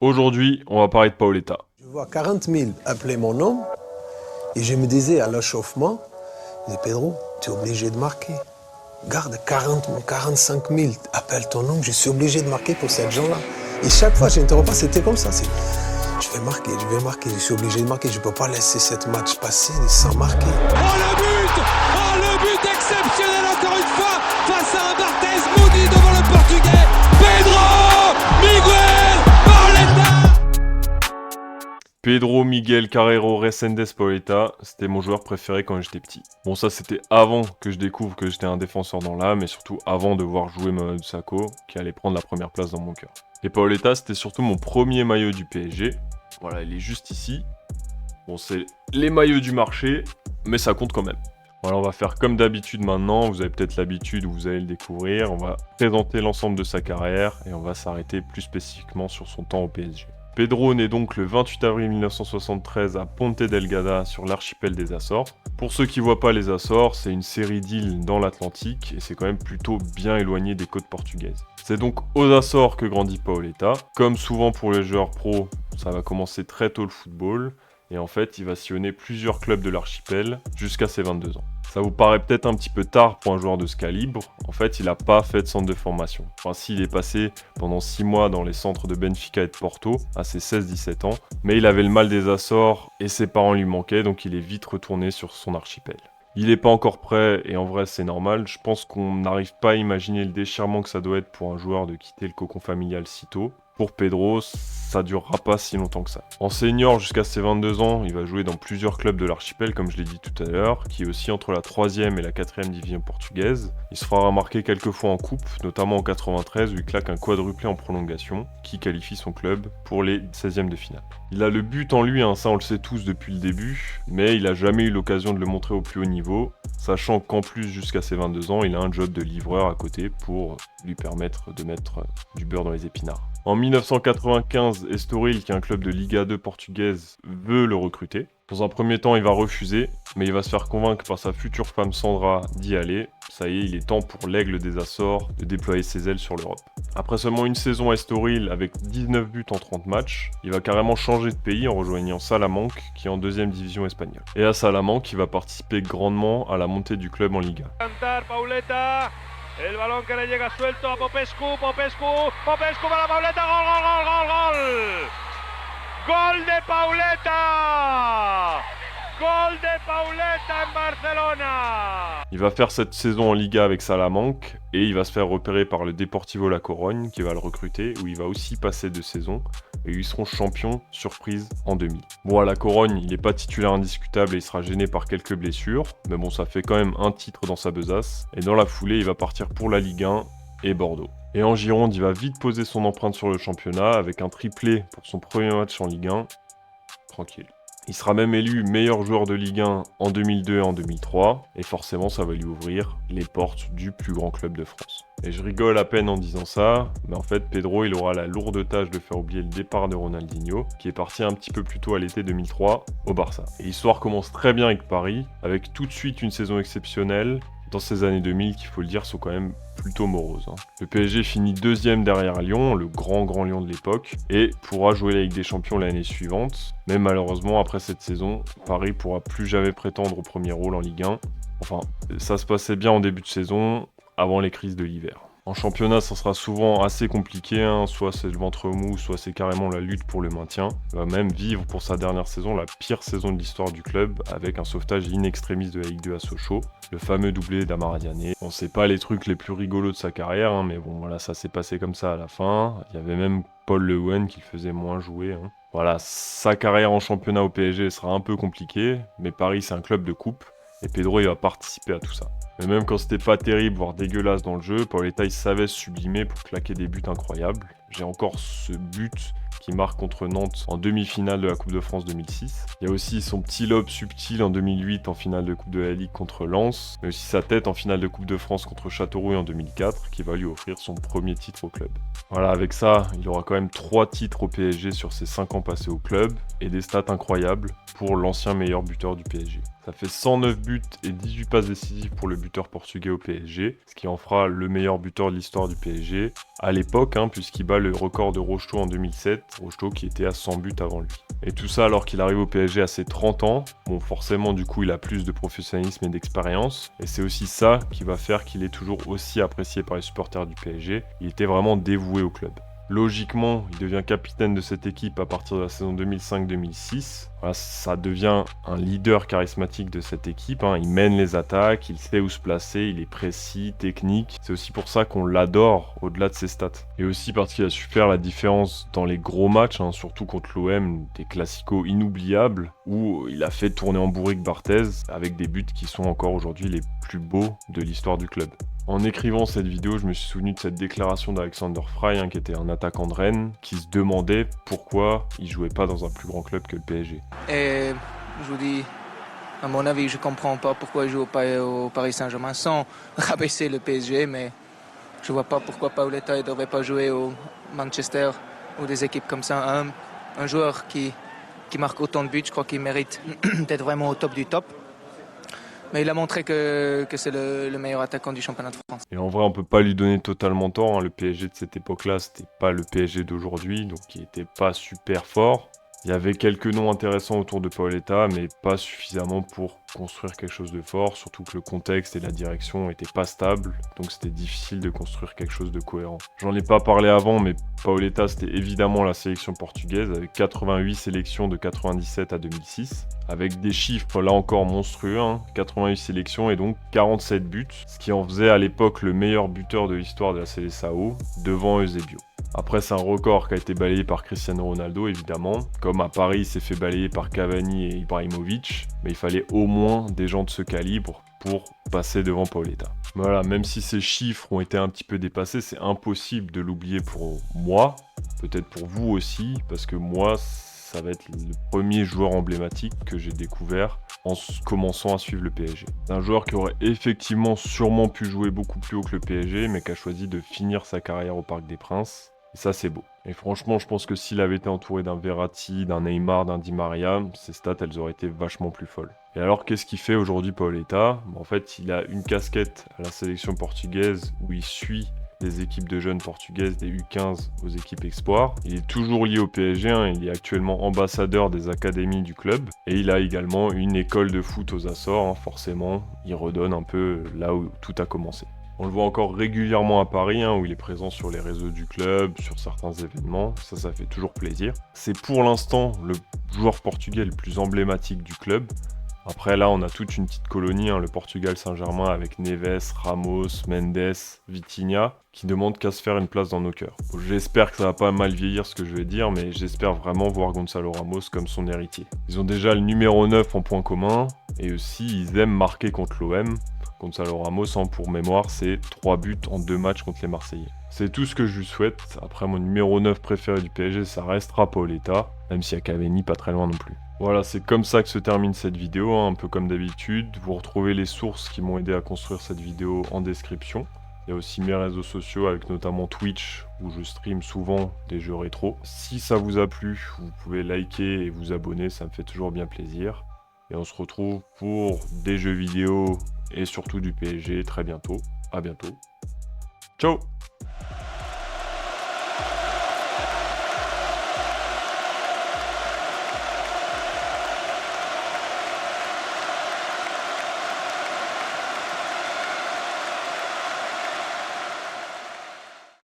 Aujourd'hui, on va parler de Paoletta. Je vois 40 000 appeler mon nom et je me disais à l'échauffement, je dis Pedro, tu es obligé de marquer. Garde 45 000 appellent ton nom, je suis obligé de marquer pour ces gens-là. Et chaque fois, je n'interromps pas, c'était comme ça. Je vais marquer, je suis obligé de marquer. Je ne peux pas laisser cette match passer sans marquer. Oh le but! Oh le but exceptionnel encore une fois face à un Barthez maudit devant le Portugais. Pedro Miguel Paoletta! Pedro Miguel Carreiro Resendes Paoletta, c'était mon joueur préféré quand j'étais petit. Bon, ça c'était avant que je découvre que j'étais un défenseur dans l'âme, et surtout avant de voir jouer Mamadou Sakho, qui allait prendre la première place dans mon cœur. Et Paoletta, c'était surtout mon premier maillot du PSG. Voilà, il est juste ici. Bon, c'est les maillots du marché, mais ça compte quand même. Voilà, on va faire comme d'habitude maintenant, vous avez peut-être l'habitude ou vous allez le découvrir. On va présenter l'ensemble de sa carrière et on va s'arrêter plus spécifiquement sur son temps au PSG. Pedro naît donc le 28 avril 1973 à Ponte Delgada sur l'archipel des Açores. Pour ceux qui ne voient pas les Açores, c'est une série d'îles dans l'Atlantique et c'est quand même plutôt bien éloigné des côtes portugaises. C'est donc aux Açores que grandit Paoletta. Comme souvent pour les joueurs pros, ça va commencer très tôt le football. Et en fait, il va sillonner plusieurs clubs de l'archipel jusqu'à ses 22 ans. Ça vous paraît peut-être un petit peu tard pour un joueur de ce calibre. En fait, il n'a pas fait de centre de formation. Enfin, s'il est passé pendant 6 mois dans les centres de Benfica et de Porto, à ses 16-17 ans. Mais il avait le mal des Açores et ses parents lui manquaient, donc il est vite retourné sur son archipel. Il n'est pas encore prêt, et en vrai c'est normal. Je pense qu'on n'arrive pas à imaginer le déchirement que ça doit être pour un joueur de quitter le cocon familial si tôt. Pour Pedro, ça durera pas si longtemps que ça. En senior, jusqu'à ses 22 ans, il va jouer dans plusieurs clubs de l'archipel, comme je l'ai dit tout à l'heure, qui est aussi entre la 3e et la 4e division portugaise. Il se fera remarquer quelques fois en coupe, notamment en 93 où il claque un quadruplé en prolongation, qui qualifie son club pour les 16e de finale. Il a le but en lui, hein, ça on le sait tous depuis le début, mais il a jamais eu l'occasion de le montrer au plus haut niveau, sachant qu'en plus, jusqu'à ses 22 ans, il a un job de livreur à côté pour lui permettre de mettre du beurre dans les épinards. En 1995, Estoril, qui est un club de Liga 2 portugaise, veut le recruter. Dans un premier temps, il va refuser, mais il va se faire convaincre par sa future femme Sandra d'y aller. Ça y est, il est temps pour l'Aigle des Açores de déployer ses ailes sur l'Europe. Après seulement une saison à Estoril avec 19 buts en 30 matchs, il va carrément changer de pays en rejoignant Salamanque, qui est en 2e division espagnole. Et à Salamanque, il va participer grandement à la montée du club en Liga. El balón que le llega suelto a Popescu para Paoletta, gol! ¡Gol de Paoletta! ¡Gol de Paoletta en Barcelona! Il va faire cette saison en Liga avec Salamanque et il va se faire repérer par le Deportivo La Corogne qui va le recruter, où il va aussi passer 2 saisons et ils seront champions surprise en demi. Bon, à La Corogne, il n'est pas titulaire indiscutable et il sera gêné par quelques blessures, mais bon, ça fait quand même un titre dans sa besace. Et dans la foulée, il va partir pour la Ligue 1 et Bordeaux. Et en Gironde, il va vite poser son empreinte sur le championnat avec un triplé pour son premier match en Ligue 1. Tranquille. Il sera même élu meilleur joueur de Ligue 1 en 2002 et en 2003, et forcément ça va lui ouvrir les portes du plus grand club de France. Et je rigole à peine en disant ça, mais en fait Pedro il aura la lourde tâche de faire oublier le départ de Ronaldinho, qui est parti un petit peu plus tôt à l'été 2003 au Barça. Et l'histoire commence très bien avec Paris, avec tout de suite une saison exceptionnelle, dans ces années 2000 qu'il faut le dire sont quand même plutôt moroses. Le PSG finit 2e derrière Lyon, le grand Lyon de l'époque, et pourra jouer la Ligue des Champions l'année suivante. Mais malheureusement, après cette saison, Paris pourra plus jamais prétendre au premier rôle en Ligue 1. Enfin, ça se passait bien en début de saison, avant les crises de l'hiver. En championnat, ça sera souvent assez compliqué, soit c'est le ventre mou, soit c'est carrément la lutte pour le maintien. Il va même vivre pour sa dernière saison la pire saison de l'histoire du club, avec un sauvetage in extremis de la Ligue 2 à Sochaux, le fameux doublé d'Amara Diané. On sait pas les trucs les plus rigolos de sa carrière, mais bon voilà, ça s'est passé comme ça à la fin. Il y avait même Paul Le Guen qui le faisait moins jouer. Voilà, sa carrière en championnat au PSG sera un peu compliquée, mais Paris c'est un club de coupe, et Pedro il va participer à tout ça. Mais même quand c'était pas terrible, voire dégueulasse dans le jeu, Paoletta il savait se sublimer pour claquer des buts incroyables. J'ai encore ce but qui marque contre Nantes en demi-finale de la Coupe de France 2006. Il y a aussi son petit lob subtil en 2008 en finale de Coupe de la Ligue contre Lens, mais aussi sa tête en finale de Coupe de France contre Châteauroux en 2004 qui va lui offrir son premier titre au club. Voilà, avec ça, il aura quand même 3 titres au PSG sur ses 5 ans passés au club et des stats incroyables pour l'ancien meilleur buteur du PSG. Ça fait 109 buts et 18 passes décisives pour le buteur portugais au PSG, ce qui en fera le meilleur buteur de l'histoire du PSG à l'époque, puisqu'il bat le record de Rocheteau en 2007, Rocheteau qui était à 100 buts avant lui. Et tout ça alors qu'il arrive au PSG à ses 30 ans, bon forcément du coup il a plus de professionnalisme et d'expérience, et c'est aussi ça qui va faire qu'il est toujours aussi apprécié par les supporters du PSG, il était vraiment dévoué au club. Logiquement, il devient capitaine de cette équipe à partir de la saison 2005-2006. Voilà, ça devient un leader charismatique de cette équipe. Il mène les attaques, il sait où se placer, il est précis, technique. C'est aussi pour ça qu'on l'adore au-delà de ses stats. Et aussi parce qu'il a su faire la différence dans les gros matchs, surtout contre l'OM, des classicos inoubliables, où il a fait tourner en bourrique Barthez avec des buts qui sont encore aujourd'hui les plus beaux de l'histoire du club. En écrivant cette vidéo, je me suis souvenu de cette déclaration d'Alexander Frey, qui était un attaquant de Rennes, qui se demandait pourquoi il jouait pas dans un plus grand club que le PSG. Et je vous dis, à mon avis, je comprends pas pourquoi il joue au Paris Saint-Germain sans rabaisser le PSG, mais je vois pas pourquoi Paoletta ne devrait pas jouer au Manchester ou des équipes comme ça. Un joueur qui marque autant de buts, je crois qu'il mérite d'être vraiment au top du top. Mais il a montré que c'est le meilleur attaquant du championnat de France. Et en vrai, on peut pas lui donner totalement tort. Le PSG de cette époque-là, c'était pas le PSG d'aujourd'hui, donc il était pas super fort. Il y avait quelques noms intéressants autour de Paoletta, mais pas suffisamment pour construire quelque chose de fort, surtout que le contexte et la direction étaient pas stables, donc c'était difficile de construire quelque chose de cohérent. J'en ai pas parlé avant, mais Paoletta, c'était évidemment la sélection portugaise, avec 88 sélections de 97 à 2006, avec des chiffres là encore monstrueux, 88 sélections et donc 47 buts, ce qui en faisait à l'époque le meilleur buteur de l'histoire de la Seleção, devant Eusebio. Après, c'est un record qui a été balayé par Cristiano Ronaldo, évidemment. Comme à Paris, il s'est fait balayer par Cavani et Ibrahimovic. Mais il fallait au moins des gens de ce calibre pour passer devant Paoletta. Voilà, même si ces chiffres ont été un petit peu dépassés, c'est impossible de l'oublier pour moi. Peut-être pour vous aussi, parce que moi, ça va être le premier joueur emblématique que j'ai découvert en commençant à suivre le PSG. C'est un joueur qui aurait effectivement sûrement pu jouer beaucoup plus haut que le PSG, mais qui a choisi de finir sa carrière au Parc des Princes. Et ça, c'est beau. Et franchement, je pense que s'il avait été entouré d'un Verratti, d'un Neymar, d'un Di Maria, ses stats, elles auraient été vachement plus folles. Et alors, qu'est-ce qu'il fait aujourd'hui, Paoletta ? En fait, il a une casquette à la sélection portugaise où il suit des équipes de jeunes portugaises, des U15 aux équipes espoirs. Il est toujours lié au PSG, il est actuellement ambassadeur des académies du club. Et il a également une école de foot aux Açores, forcément. Il redonne un peu là où tout a commencé. On le voit encore régulièrement à Paris, où il est présent sur les réseaux du club, sur certains événements. Ça fait toujours plaisir. C'est pour l'instant le joueur portugais le plus emblématique du club. Après, là, on a toute une petite colonie, le Portugal Saint-Germain, avec Neves, Ramos, Mendes, Vitinha, qui demandent qu'à se faire une place dans nos cœurs. Bon, j'espère que ça va pas mal vieillir ce que je vais dire, mais j'espère vraiment voir Gonçalo Ramos comme son héritier. Ils ont déjà le numéro 9 en point commun, et aussi, ils aiment marquer contre l'OM. Gonçalo Ramos, pour mémoire, c'est 3 buts en 2 matchs contre les Marseillais. C'est tout ce que je lui souhaite. Après, mon numéro 9 préféré du PSG, ça restera Paoletta, même s'il y a Cavani pas très loin non plus. Voilà, c'est comme ça que se termine cette vidéo, un peu comme d'habitude. Vous retrouvez les sources qui m'ont aidé à construire cette vidéo en description. Il y a aussi mes réseaux sociaux avec notamment Twitch où je stream souvent des jeux rétro. Si ça vous a plu, vous pouvez liker et vous abonner, ça me fait toujours bien plaisir. Et on se retrouve pour des jeux vidéo et surtout du PSG très bientôt. À bientôt. Ciao!